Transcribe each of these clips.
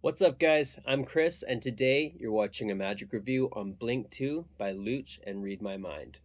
What's up guys, I'm Chris and today you're watching a magic review on Blink 2 by Looch and Read My Mind.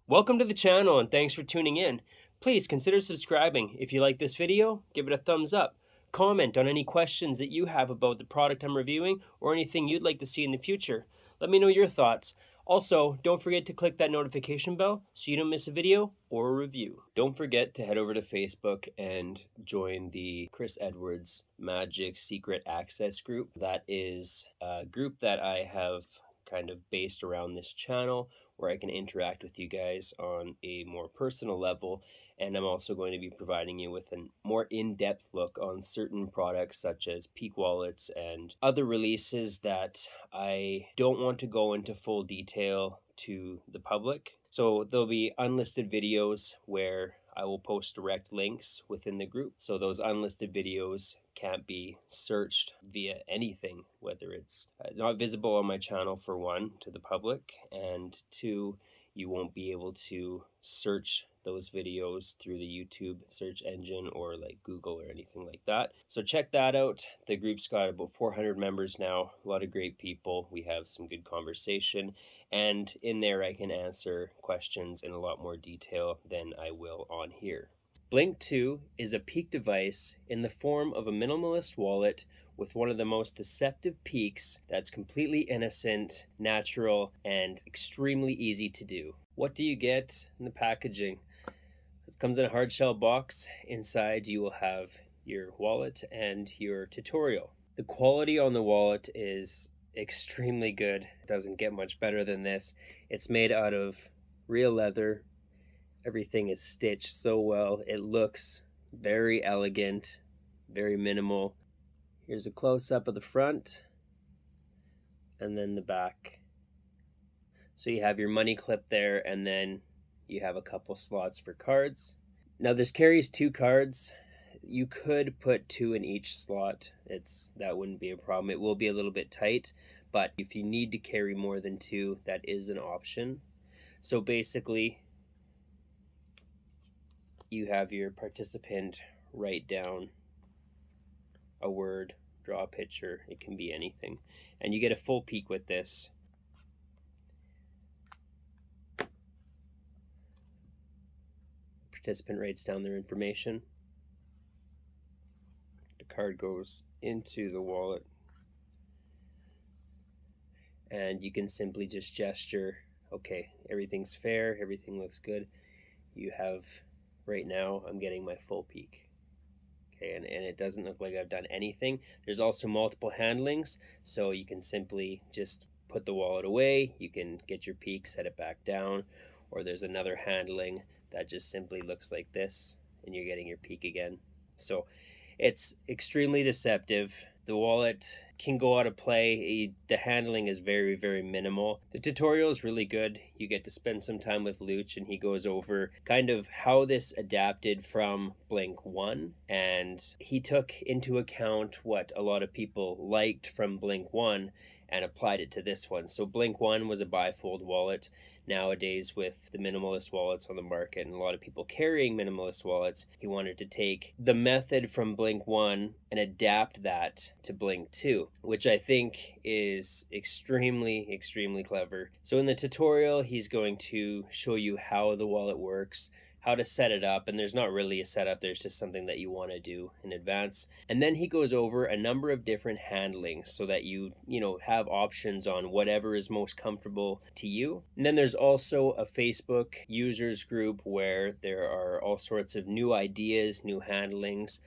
Welcome to the channel and thanks for tuning in. Please consider subscribing. If you like this video, give it a thumbs up. Comment on any questions that you have about the product I'm reviewing or anything you'd like to see in the future. Let me know your thoughts. Also, don't forget to click that notification bell so you don't miss a video or a review. Don't forget to head over to Facebook and join the Chris Edwards Magic Secret Access group. That is a group that I have kind of based around this channel where I can interact with you guys on a more personal level. And I'm also going to be providing you with a more in-depth look on certain products such as Peek wallets and other releases that I don't want to go into full detail to the public. So there'll be unlisted videos where I will post direct links within the group. So those unlisted videos can't be searched via anything, whether it's not visible on my channel for one to the public, and two, you won't be able to search those videos through the YouTube search engine or like Google or anything like that. So check that out. The group's got about 400 members now, a lot of great people. We have some good conversation, and in there I can answer questions in a lot more detail than I will on here. Blink 2 is a peek device in the form of a minimalist wallet with one of the most deceptive peeks that's completely innocent, natural, and extremely easy to do. What do you get in the packaging? It comes in a hard shell box. Inside you will have your wallet and your tutorial. The quality on the wallet is extremely good. It doesn't get much better than this. It's made out of real leather. Everything is stitched so well. It looks very elegant, very minimal. Here's a close-up of the front and then the back. So you have your money clip there, and then you have a couple slots for cards. Now this carries 2 cards. You could put 2 in each slot. That wouldn't be a problem. It will be a little bit tight, but if you need to carry more than 2, that is an option. So basically, you have your participant write down a word, draw a picture, it can be anything, and you get a full peek with this. Participant writes down their information. The card goes into the wallet, and you can simply just gesture, okay, everything's fair, everything looks good. You have, right now, I'm getting my full peek. Okay, and it doesn't look like I've done anything. There's also multiple handlings, so you can simply just put the wallet away, you can get your peek, set it back down, or there's another handling that just simply looks like this, and you're getting your peek again. So it's extremely deceptive. The wallet can go out of play. The handling is very, very minimal. The tutorial is really good. You get to spend some time with Looch, and he goes over kind of how this adapted from Blink 1. And he took into account what a lot of people liked from Blink 1 and applied it to this one. So Blink 1 was a bifold wallet. Nowadays, with the minimalist wallets on the market and a lot of people carrying minimalist wallets, he wanted to take the method from Blink 1 and adapt that to Blink 2, which I think is extremely, extremely clever. So in the tutorial, he's going to show you how the wallet works, how to set it up, and there's not really a setup, there's just something that you want to do in advance. And then he goes over a number of different handlings so that you have options on whatever is most comfortable to you. And then there's also a Facebook users group where there are all sorts of new ideas, new handlings,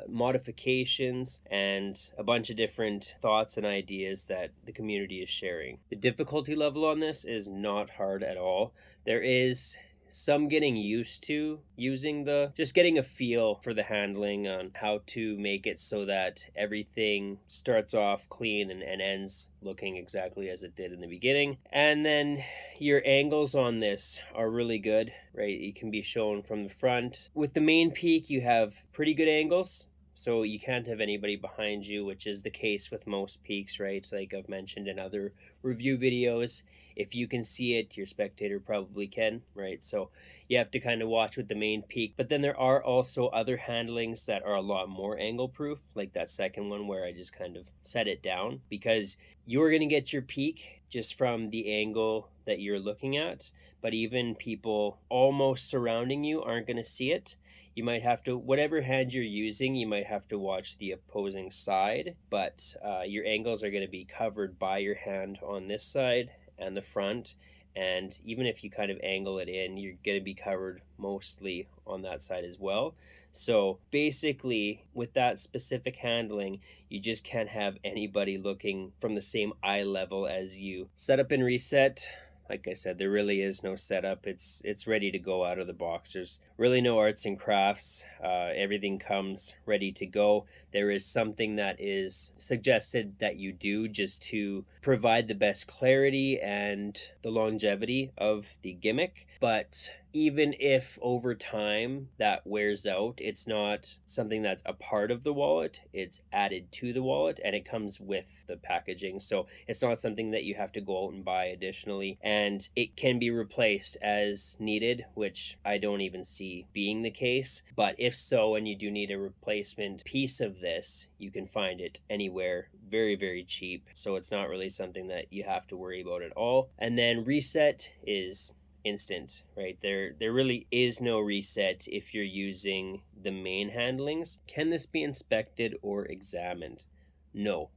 modifications, and a bunch of different thoughts and ideas that the community is sharing. The difficulty level on this is not hard at all. There is some getting used to using just getting a feel for the handling on how to make it so that everything starts off clean and ends looking exactly as it did in the beginning. And then your angles on this are really good, right? You can be shown from the front. With the main peek, you have pretty good angles. So you can't have anybody behind you, which is the case with most peaks, right? Like I've mentioned in other review videos, if you can see it, your spectator probably can, right? So you have to kind of watch with the main peak. But then there are also other handlings that are a lot more angle proof, like that second one where I just kind of set it down, because you're going to get your peak just from the angle that you're looking at, but even people almost surrounding you aren't going to see it. You might have to, whatever hand you're using, you might have to watch the opposing side, but your angles are going to be covered by your hand on this side and the front. And even if you kind of angle it in, you're going to be covered mostly on that side as well. So basically, with that specific handling, you just can't have anybody looking from the same eye level as you. Setup and reset. Like I said, there really is no setup. It's ready to go out of the box. There's really no arts and crafts. Everything comes ready to go. There is something that is suggested that you do just to provide the best clarity and the longevity of the gimmick. But even if over time that wears out, it's not something that's a part of the wallet. It's added to the wallet and it comes with the packaging. So it's not something that you have to go out and buy additionally. And it can be replaced as needed, which I don't even see being the case. But if so, and you do need a replacement piece of this, you can find it anywhere very, very cheap. So it's not really something that you have to worry about at all. And then reset is instant, right? There really is no reset if you're using the main handlings. Can this be inspected or examined? No,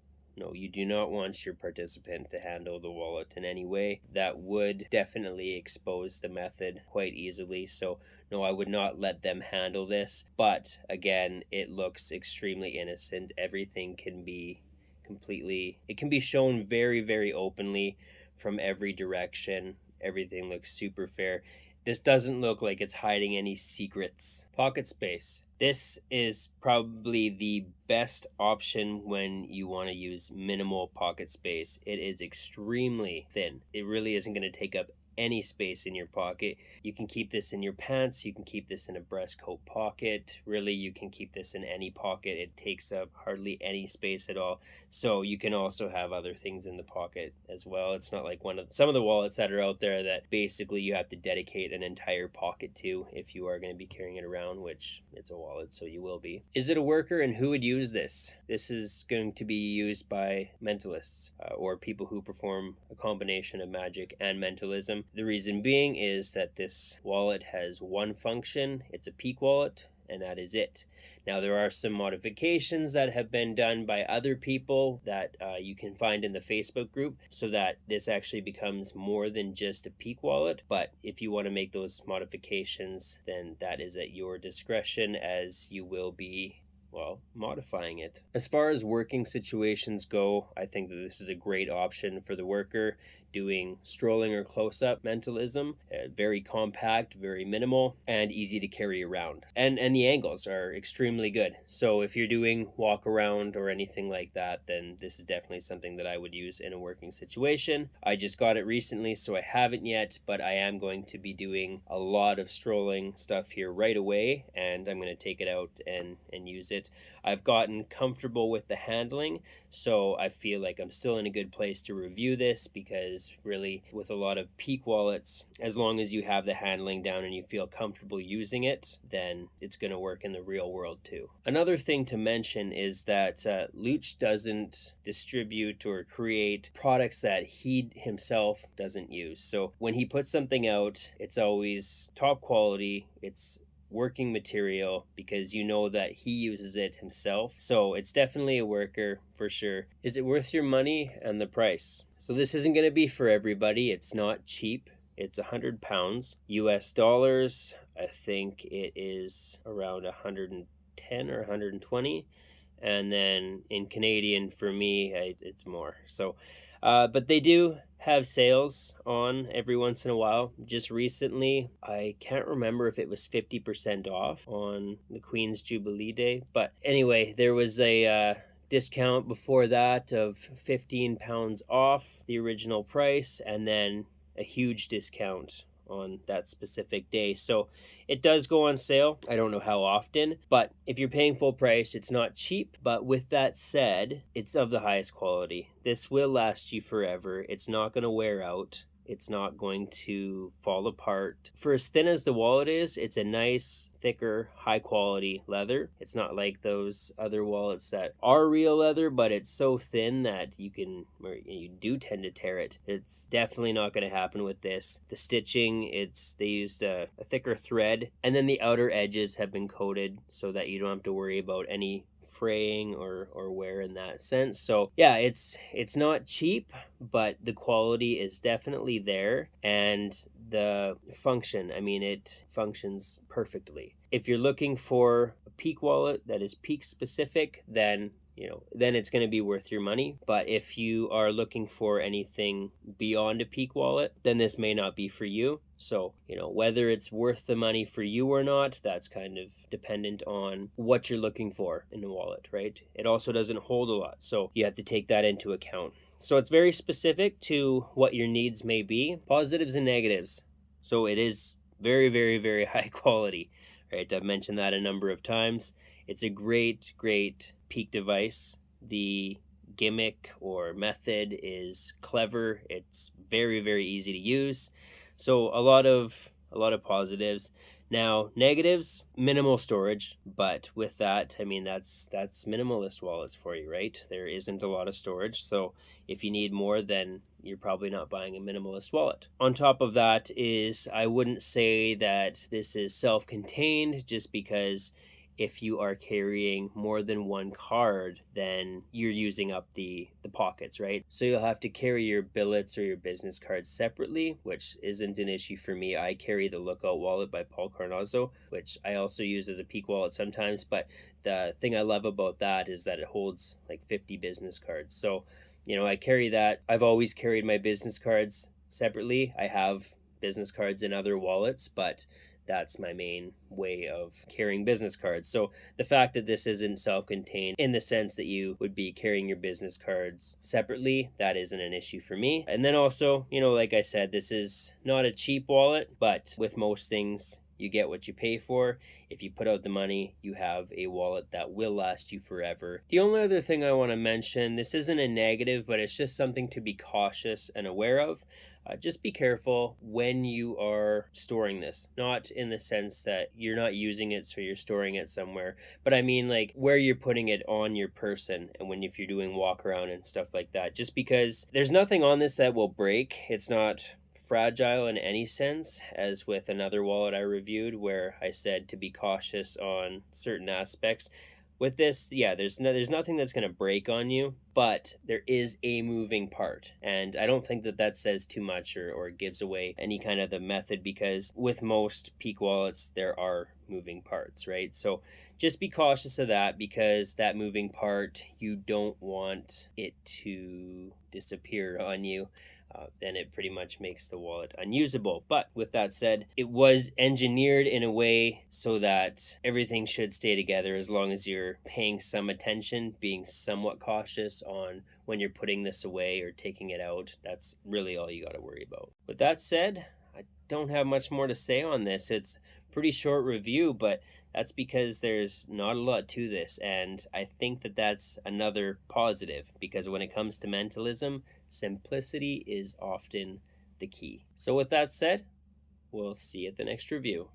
you do not want your participant to handle the wallet in any way. That would definitely expose the method quite easily. So no, I would not let them handle this. But again, it looks extremely innocent. Everything can be it can be shown very, very openly from every direction. Everything looks super fair. This doesn't look like it's hiding any secrets. Pocket space. This is probably the best option when you want to use minimal pocket space. It is extremely thin. It really isn't going to take up any space in your pocket. You can keep this in your pants, you can keep this in a breast coat pocket. Really, you can keep this in any pocket. It takes up hardly any space at all. So you can also have other things in the pocket as well. It's not like some of the wallets that are out there that basically you have to dedicate an entire pocket to if you are going to be carrying it around, which it's a wallet, so you will be. Is it a worker and who would use this? This is going to be used by mentalists or people who perform a combination of magic and mentalism. The reason being is that this wallet has one function. It's a peak wallet, and that is it. Now, there are some modifications that have been done by other people that you can find in the Facebook group so that this actually becomes more than just a peak wallet. But if you want to make those modifications, then that is at your discretion, as you will be modifying it. As far as working situations go, I think that this is a great option for the worker doing strolling or close-up mentalism. Very compact, very minimal, and easy to carry around. And the angles are extremely good. So if you're doing walk around or anything like that, then this is definitely something that I would use in a working situation. I just got it recently, so I haven't yet, but I am going to be doing a lot of strolling stuff here right away, and I'm going to take it out and use it. I've gotten comfortable with the handling, so I feel like I'm still in a good place to review this, because really with a lot of peak wallets, as long as you have the handling down and you feel comfortable using it, then it's going to work in the real world too. Another thing to mention is that Looch doesn't distribute or create products that he himself doesn't use. So when he puts something out, it's always top quality, it's working material, because you know that he uses it himself. So it's definitely a worker for sure. Is it worth your money and the price? So this isn't going to be for everybody. It's not cheap. It's £100 US dollars. I think it is around 110 or 120, and then in Canadian for me it's more. So but they do have sales on every once in a while. Just recently, I can't remember if it was 50% off on the Queen's Jubilee Day. But anyway, there was a discount before that of £15 off the original price, and then a huge discount on that specific day. So it does go on sale. I don't know how often, but if you're paying full price, it's not cheap. But with that said, it's of the highest quality. This will last you forever. It's not going to wear out. It's not going to fall apart. For as thin as the wallet is, it's a nice, thicker, high quality leather. It's not like those other wallets that are real leather, but it's so thin that you do tend to tear it. It's definitely not going to happen with this. The stitching, they used a thicker thread, and then the outer edges have been coated so that you don't have to worry about any fraying or wear in that sense. So yeah, it's not cheap, but the quality is definitely there, and the function, I mean, it functions perfectly. If you're looking for a Peek wallet that is Peek specific, then then it's going to be worth your money. But if you are looking for anything beyond a Peek wallet, then this may not be for you. So, whether it's worth the money for you or not, that's kind of dependent on what you're looking for in a wallet, right? It also doesn't hold a lot, so you have to take that into account. So it's very specific to what your needs may be, positives and negatives. So it is very, very, very high quality, right? I've mentioned that a number of times. It's a great, great Peek device. The gimmick or method is clever. It's very, very easy to use. So a lot of positives. Now, negatives, minimal storage, but with that, I mean, that's minimalist wallets for you, right? There isn't a lot of storage, so if you need more, then you're probably not buying a minimalist wallet. On top of that is, I wouldn't say that this is self-contained, just because if you are carrying more than one card, then you're using up the pockets, right? So you'll have to carry your billets or your business cards separately, which isn't an issue for me. I carry the Lookout wallet by Paul Carnazzo, which I also use as a Peek wallet sometimes. But the thing I love about that is that it holds like 50 business cards. So, I carry that. I've always carried my business cards separately. I have business cards in other wallets, but that's my main way of carrying business cards. So the fact that this isn't self-contained in the sense that you would be carrying your business cards separately, that isn't an issue for me. And then also, like I said, this is not a cheap wallet, but with most things, you get what you pay for. If you put out the money, you have a wallet that will last you forever. The only other thing I want to mention, this isn't a negative, but it's just something to be cautious and aware of. Just be careful when you are storing this. Not in the sense that you're not using it, so you're storing it somewhere, but I mean like where you're putting it on your person, and if you're doing walk around and stuff like that. Just because there's nothing on this that will break. It's not fragile in any sense, as with another wallet I reviewed where I said to be cautious on certain aspects. With this, yeah, there's nothing that's going to break on you, but there is a moving part. And I don't think that says too much or gives away any kind of the method, because with most Peek wallets, there are moving parts, right? So just be cautious of that, because that moving part, you don't want it to disappear on you. Then it pretty much makes the wallet unusable. But with that said, it was engineered in a way so that everything should stay together, as long as you're paying some attention, being somewhat cautious on when you're putting this away or taking it out. That's really all you got to worry about. With that said, I don't have much more to say on this. It's a pretty short review, but that's because there's not a lot to this, and I think that that's another positive, because when it comes to mentalism, simplicity is often the key. So with that said, we'll see you at the next review.